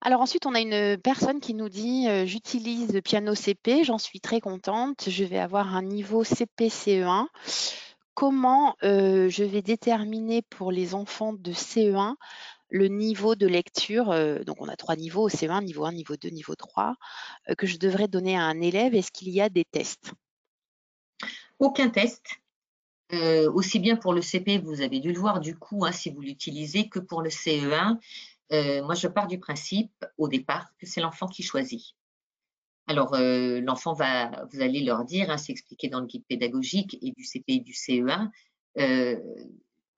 Alors ensuite, on a une personne qui nous dit j'utilise Piano CP, j'en suis très contente, je vais avoir un niveau CP CE1. Comment je vais déterminer pour les enfants de CE1 le niveau de lecture, donc on a 3 niveaux, CE1, niveau 1, niveau 2, niveau 3, que je devrais donner à un élève? Est-ce qu'il y a des tests? Aucun test. Aussi bien pour le CP, vous avez dû le voir du coup, hein, si vous l'utilisez, que pour le CE1. Moi, je pars du principe, au départ, que c'est l'enfant qui choisit. Alors, l'enfant vous allez leur dire, hein, c'est expliqué dans le guide pédagogique et du CP et du CE1.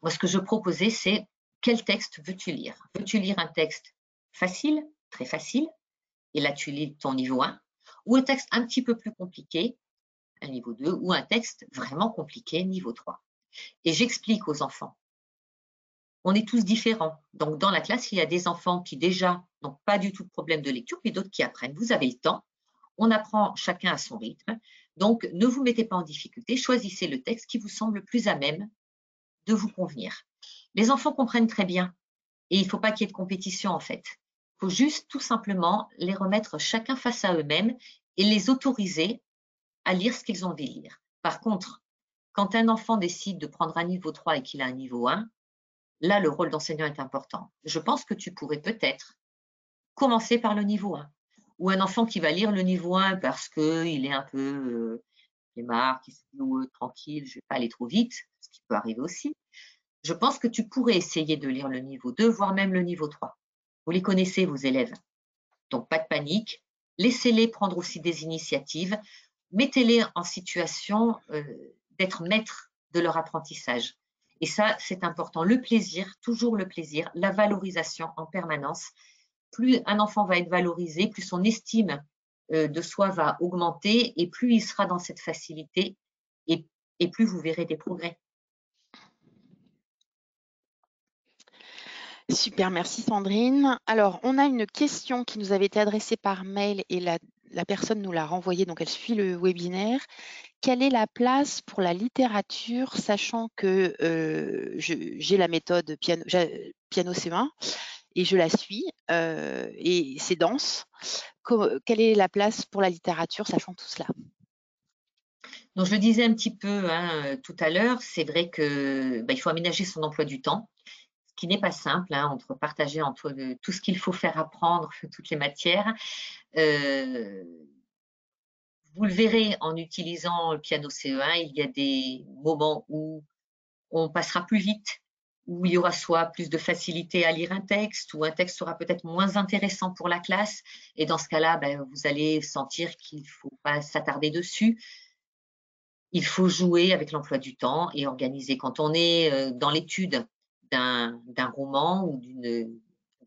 Moi, ce que je proposais, c'est quel texte veux-tu lire? Veux-tu lire un texte facile, très facile, et là tu lis ton niveau 1, ou un texte un petit peu plus compliqué, un niveau 2, ou un texte vraiment compliqué, niveau 3. Et j'explique aux enfants. On est tous différents. Donc, dans la classe, il y a des enfants qui déjà n'ont pas du tout de problème de lecture, puis d'autres qui apprennent. Vous avez le temps. On apprend chacun à son rythme. Donc, ne vous mettez pas en difficulté. Choisissez le texte qui vous semble plus à même de vous convenir. Les enfants comprennent très bien. Et il ne faut pas qu'il y ait de compétition, en fait. Il faut juste tout simplement les remettre chacun face à eux-mêmes et les autoriser à lire ce qu'ils ont envie de lire. Par contre, quand un enfant décide de prendre un niveau 3 et qu'il a un niveau 1, là, le rôle d'enseignant est important. Je pense que tu pourrais peut-être commencer par le niveau 1. Ou un enfant qui va lire le niveau 1 parce qu'il est un peu marre, qui se dit tranquille, je ne vais pas aller trop vite, ce qui peut arriver aussi. Je pense que tu pourrais essayer de lire le niveau 2, voire même le niveau 3. Vous les connaissez, vos élèves. Donc, pas de panique. Laissez-les prendre aussi des initiatives. Mettez-les en situation d'être maîtres de leur apprentissage. Et ça, c'est important. Le plaisir, toujours le plaisir, la valorisation en permanence. Plus un enfant va être valorisé, plus son estime de soi va augmenter et plus il sera dans cette facilité et plus vous verrez des progrès. Super, merci Sandrine. Alors, on a une question qui nous avait été adressée par mail et la personne nous l'a renvoyée, donc elle suit le webinaire. Quelle est la place pour la littérature, sachant que j'ai la méthode piano C1 et je la suis, et c'est dense. Quelle est la place pour la littérature, sachant tout cela? Donc, je le disais un petit peu tout à l'heure, c'est vrai qu'il faut aménager son emploi du temps, ce qui n'est pas simple, entre partager entre tout ce qu'il faut faire apprendre, toutes les matières. Vous le verrez en utilisant le piano CE1, il y a des moments où on passera plus vite, où il y aura soit plus de facilité à lire un texte, ou un texte sera peut-être moins intéressant pour la classe. Et dans ce cas-là, vous allez sentir qu'il ne faut pas s'attarder dessus. Il faut jouer avec l'emploi du temps et organiser. Quand on est dans l'étude d'un roman ou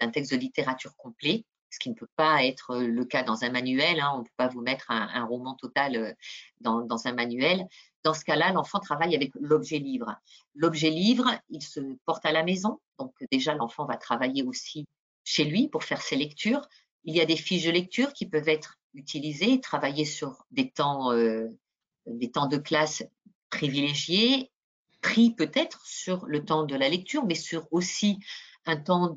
d'un texte de littérature complet, ce qui ne peut pas être le cas dans un manuel, on ne peut pas vous mettre un roman total dans un manuel. Dans ce cas-là, l'enfant travaille avec l'objet livre. L'objet livre, il se porte à la maison, donc déjà l'enfant va travailler aussi chez lui pour faire ses lectures. Il y a des fiches de lecture qui peuvent être utilisées, travailler sur des temps de classe privilégiés, pris peut-être sur le temps de la lecture, mais sur aussi un temps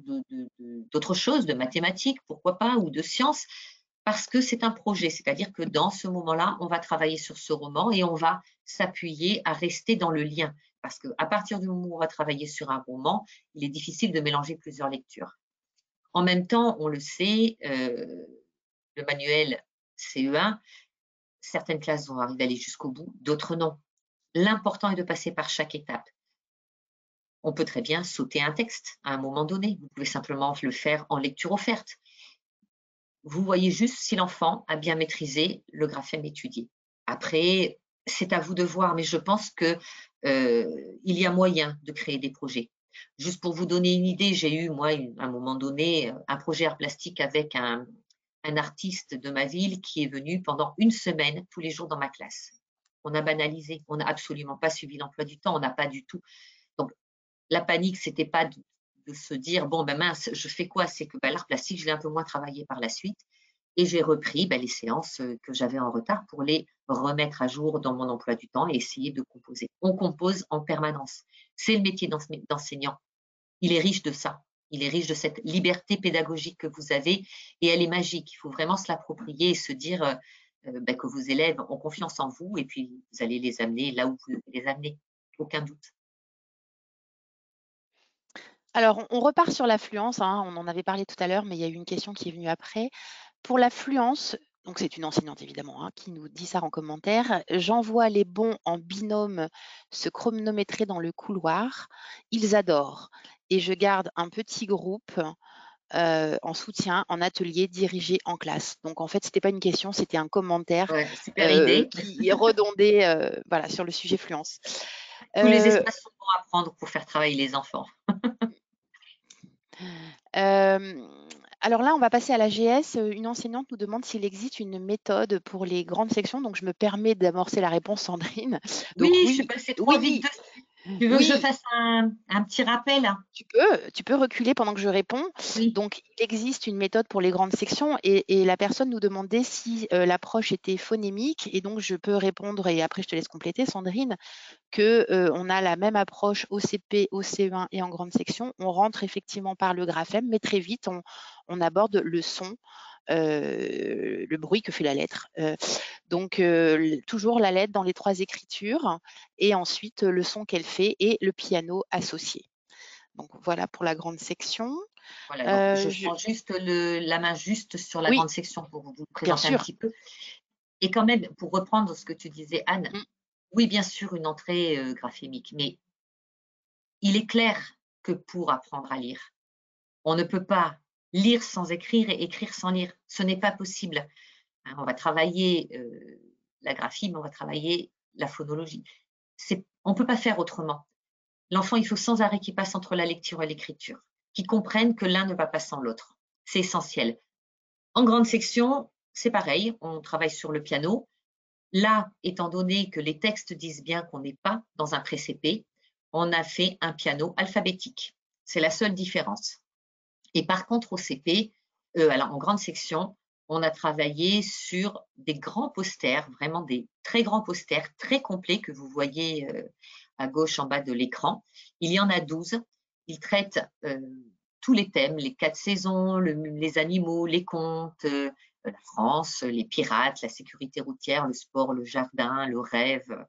d'autre chose, de mathématiques, pourquoi pas, ou de sciences, parce que c'est un projet. C'est-à-dire que dans ce moment-là, on va travailler sur ce roman et on va s'appuyer à rester dans le lien. Parce qu'à partir du moment où on va travailler sur un roman, il est difficile de mélanger plusieurs lectures. En même temps, on le sait, le manuel CE1, certaines classes vont arriver à aller jusqu'au bout, d'autres non. L'important est de passer par chaque étape. On peut très bien sauter un texte à un moment donné. Vous pouvez simplement le faire en lecture offerte. Vous voyez juste si l'enfant a bien maîtrisé le graphème étudié. Après, c'est à vous de voir, mais je pense qu'il y a moyen de créer des projets. Juste pour vous donner une idée, j'ai eu, moi, à un moment donné, un projet art plastique avec un artiste de ma ville qui est venu pendant une semaine, tous les jours dans ma classe. On a banalisé, on n'a absolument pas suivi l'emploi du temps, on n'a pas du tout. Donc, la panique, ce n'était pas de se dire, bon, mince, je fais quoi? C'est que l'art plastique, je l'ai un peu moins travaillé par la suite. Et j'ai repris les séances que j'avais en retard pour les remettre à jour dans mon emploi du temps et essayer de composer. On compose en permanence. C'est le métier d'enseignant. Il est riche de ça. Il est riche de cette liberté pédagogique que vous avez et elle est magique. Il faut vraiment se l'approprier et se dire que vos élèves ont confiance en vous et puis vous allez les amener là où vous devez les amener. Aucun doute. Alors, on repart sur l'affluence, hein, on en avait parlé tout à l'heure, mais il y a eu une question qui est venue après. Pour l'affluence, donc c'est une enseignante évidemment qui nous dit ça en commentaire, j'envoie les bons en binôme se chronométrer dans le couloir, ils adorent. Et je garde un petit groupe en soutien, en atelier, dirigé en classe. Donc en fait, ce n'était pas une question, c'était un commentaire Ouais, super idée. qui redondait voilà, sur le sujet fluence. Tous les espaces sont bons à prendre pour faire travailler les enfants. Alors là, on va passer à la GS. Une enseignante nous demande s'il existe une méthode pour les grandes sections. Donc, je me permets d'amorcer la réponse, Sandrine. Donc, Oui, je suis oui, passée trop vite oui, dessus. Tu veux que je fasse un petit rappel? tu peux reculer pendant que je réponds. Oui. Donc, il existe une méthode pour les grandes sections et la personne nous demandait si l'approche était phonémique. Et donc, je peux répondre, et après, je te laisse compléter, Sandrine, qu'on a la même approche au CP, au CE1 et en grande section. On rentre effectivement par le graphème, mais très vite, on aborde le son, le bruit que fait la lettre. Donc, toujours la lettre dans les 3 écritures et ensuite le son qu'elle fait et le piano associé. Donc, voilà pour la grande section. Voilà, donc je prends juste la main juste sur la grande section pour vous présenter un petit peu. Et quand même, pour reprendre ce que tu disais, Anne, oui, bien sûr, une entrée graphémique, mais il est clair que pour apprendre à lire, on ne peut pas lire sans écrire et écrire sans lire. Ce n'est pas possible. On va travailler la graphie, mais on va travailler la phonologie. On ne peut pas faire autrement. L'enfant, il faut sans arrêt qu'il passe entre la lecture et l'écriture, qu'il comprenne que l'un ne va pas sans l'autre. C'est essentiel. En grande section, c'est pareil, on travaille sur le piano. Là, étant donné que les textes disent bien qu'on n'est pas dans un pré-CP, on a fait un piano alphabétique. C'est la seule différence. Et par contre, au CP, alors en grande section, on a travaillé sur des grands posters, vraiment des très grands posters, très complets que vous voyez à gauche en bas de l'écran. Il y en a 12. Ils traitent tous les thèmes, les 4 saisons, les animaux, les contes, la France, les pirates, la sécurité routière, le sport, le jardin, le rêve,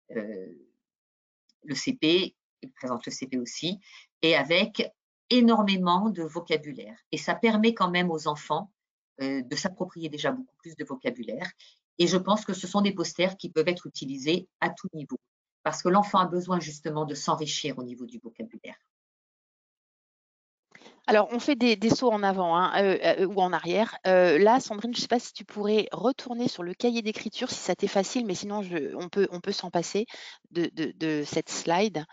le CP, il présente le CP aussi, et avec énormément de vocabulaire. Et ça permet quand même aux enfants de s'approprier déjà beaucoup plus de vocabulaire. Et je pense que ce sont des posters qui peuvent être utilisés à tout niveau, parce que l'enfant a besoin justement de s'enrichir au niveau du vocabulaire. Alors, on fait des sauts en avant ou en arrière. Là, Sandrine, je ne sais pas si tu pourrais retourner sur le cahier d'écriture, si ça t'est facile, mais sinon, on peut s'en passer de cette slide.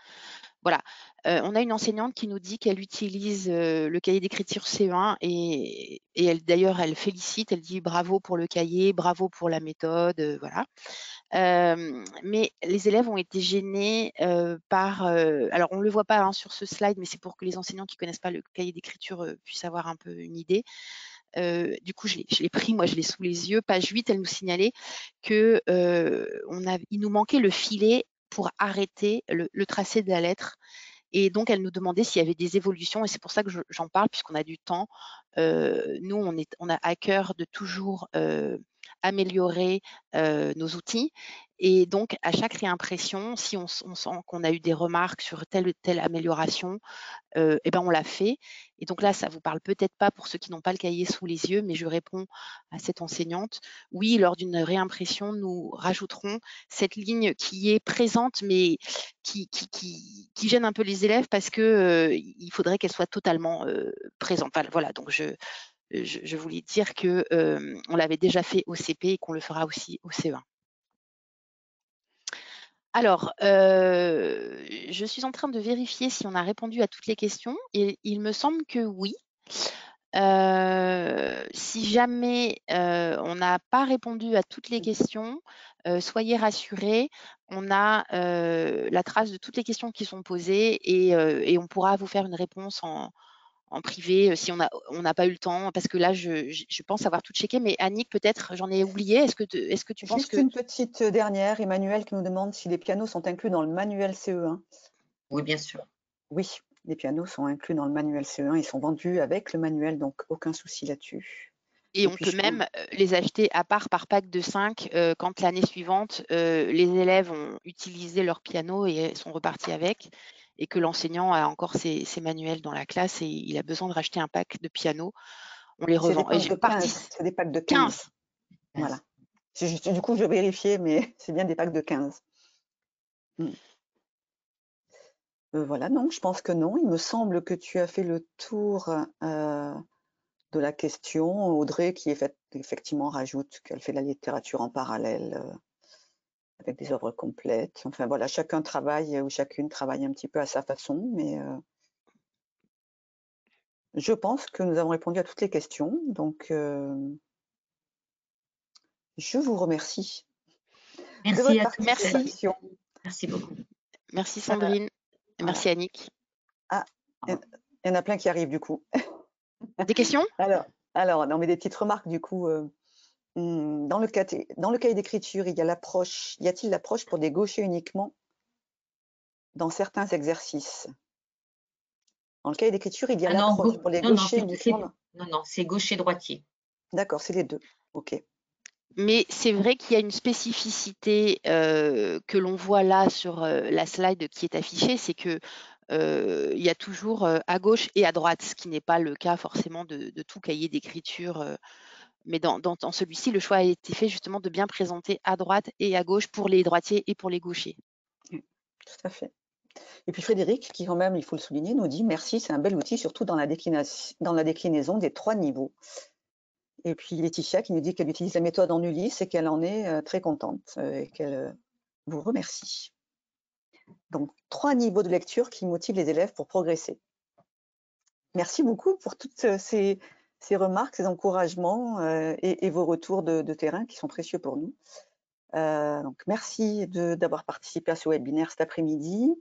Voilà, on a une enseignante qui nous dit qu'elle utilise le cahier d'écriture CE1 et elle, d'ailleurs, elle félicite, elle dit bravo pour le cahier, bravo pour la méthode, voilà. Mais les élèves ont été gênés par, alors on ne le voit pas sur ce slide, mais c'est pour que les enseignants qui ne connaissent pas le cahier d'écriture puissent avoir un peu une idée. Du coup, je l'ai pris, moi je l'ai sous les yeux. Page 8, elle nous signalait qu'il nous manquait le filet pour arrêter le tracé de la lettre. Et donc, elle nous demandait s'il y avait des évolutions, et c'est pour ça que j'en parle, puisqu'on a du temps. Nous, on a à cœur de toujours améliorer nos outils. Et donc, à chaque réimpression, si on sent qu'on a eu des remarques sur telle ou telle amélioration, eh ben on l'a fait. Et donc là, ça vous parle peut-être pas pour ceux qui n'ont pas le cahier sous les yeux, mais je réponds à cette enseignante. Oui, lors d'une réimpression, nous rajouterons cette ligne qui est présente, mais qui gêne un peu les élèves parce que il faudrait qu'elle soit totalement présente. Voilà, donc je voulais dire que on l'avait déjà fait au CP et qu'on le fera aussi au CE1. Alors, je suis en train de vérifier si on a répondu à toutes les questions et il me semble que oui. Si jamais on n'a pas répondu à toutes les questions, soyez rassurés, on a la trace de toutes les questions qui sont posées et on pourra vous faire une réponse en privé si on n'a pas eu le temps, parce que là, je pense avoir tout checké, mais Annick, peut-être, j'en ai oublié. Est-ce que tu penses Juste que… une petite dernière, Emmanuel qui nous demande si les pianos sont inclus dans le manuel CE1. Oui, bien sûr. Oui, les pianos sont inclus dans le manuel CE1, ils sont vendus avec le manuel, donc aucun souci là-dessus. Et on peut même les acheter à part par pack de 5 quand l'année suivante, les élèves ont utilisé leur piano et sont repartis avec, et que l'enseignant a encore ses manuels dans la classe et il a besoin de racheter un pack de piano, on les revend. Et j'ai parti c'est des packs de 15. Voilà. Du coup, je vais vérifier, mais c'est bien des packs de 15. Voilà, non, je pense que non. Il me semble que tu as fait le tour de la question. Audrey, qui effectivement rajoute qu'elle fait de la littérature en parallèle avec des œuvres complètes. Enfin voilà, chacun travaille ou chacune travaille un petit peu à sa façon, mais je pense que nous avons répondu à toutes les questions. Donc, je vous remercie de votre participation. Merci beaucoup. Merci Sandrine. Voilà. Merci Annick. Ah, il y en a plein qui arrivent du coup. Des questions? Alors, non, mais des petites remarques du coup. Dans le cahier d'écriture, y a-t-il l'approche pour des gauchers uniquement dans certains exercices? Dans le cahier d'écriture, il y a l'approche pour les gauchers uniquement. Non, c'est gaucher-droitier. D'accord, c'est les deux. OK. Mais c'est vrai qu'il y a une spécificité que l'on voit là sur la slide qui est affichée, c'est que il y a toujours à gauche et à droite, ce qui n'est pas le cas forcément de tout cahier d'écriture. Mais dans celui-ci, le choix a été fait justement de bien présenter à droite et à gauche pour les droitiers et pour les gauchers. Tout à fait. Et puis Frédéric, qui quand même, il faut le souligner, nous dit « Merci, c'est un bel outil, surtout dans la déclinaison des 3 niveaux ». Et puis Laetitia qui nous dit qu'elle utilise la méthode en Ulysse et qu'elle en est très contente et qu'elle vous remercie. Donc, 3 niveaux de lecture qui motivent les élèves pour progresser. Merci beaucoup pour toutes ces remarques, ces encouragements et vos retours de terrain qui sont précieux pour nous. Donc, merci d'avoir participé à ce webinaire cet après-midi.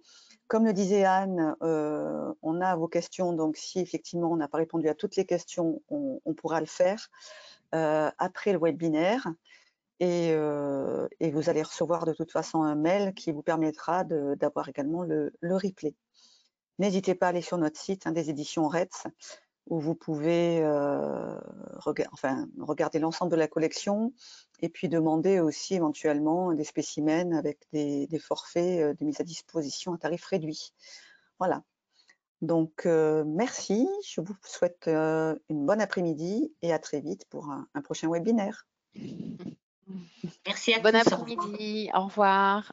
Comme le disait Anne, on a vos questions, donc si effectivement on n'a pas répondu à toutes les questions, on pourra le faire après le webinaire. Et vous allez recevoir de toute façon un mail qui vous permettra d'avoir également le replay. N'hésitez pas à aller sur notre site des éditions Retz, où vous pouvez regarder l'ensemble de la collection et puis demander aussi éventuellement des spécimens avec des forfaits de mise à disposition à tarif réduit. Voilà. Donc, merci. Je vous souhaite une bonne après-midi et à très vite pour un prochain webinaire. Merci à tous. Bon après-midi. Au revoir.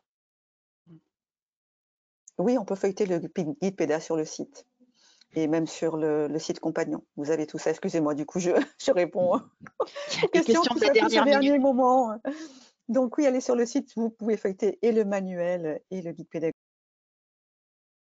Oui, on peut feuilleter le guide PEDA sur le site et même sur le site compagnon. Vous avez tout ça. Excusez-moi, du coup, je réponds aux questions de la dernière dernier moment. Donc oui, allez sur le site, vous pouvez feuilleter et le manuel et le guide pédagogique.